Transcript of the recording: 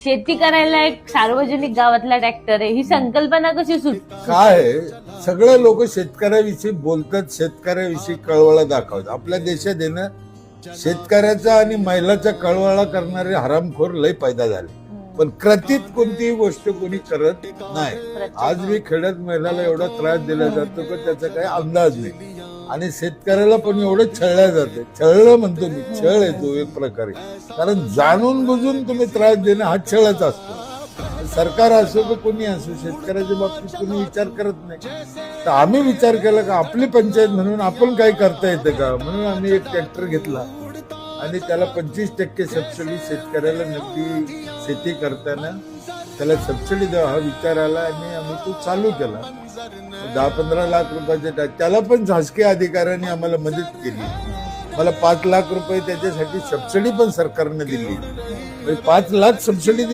शेती करायला एक सार्वजनिक गावातला ट्रॅक्टर आहे, ही संकल्पना कशी काय आहे, सगळे लोक शेतकऱ्याविषयी बोलतात, शेतकऱ्याविषयी कळवळा दाखवतात. आपल्या देशात आहे ना, शेतकऱ्याचा आणि महिलाचा कळवळा करणारे हरामखोर लय पैदा झाले, पण कृतीत कोणतीही गोष्ट कोणी करत नाही. आज मी खेड्यात महिलाला एवढा त्रास दिला जातो की त्याचा काही अंदाज नाही, आणि शेतकऱ्याला पण एवढं छळल्या जाते. छळलं म्हणतो मी, छळ येतो एक प्रकारे, कारण जाणून बुजून तुम्ही त्रास देणं हा छळच असतो. सरकार असो की कोणी असो, शेतकऱ्याच्या बाबतीत कोणी विचार करत नाही. तर आम्ही विचार केला का आपली पंचायत म्हणून आपण काही करता येतं का, म्हणून आम्ही एक ट्रॅक्टर घेतला आणि त्याला 25% सबसिडी शेतकऱ्याला नगदी शेती करताना त्याला सबसिडी द्यावा हा विचार आला, आणि आम्ही तो चालू केला. 10-15 लाख रुपयाचे त्याला पण शासकीय अधिकाऱ्यांनी आम्हाला मदत केली. मला 5 लाख रुपये त्याच्यासाठी सबसिडी पण सरकारने दिली, 5 लाख सबसिडी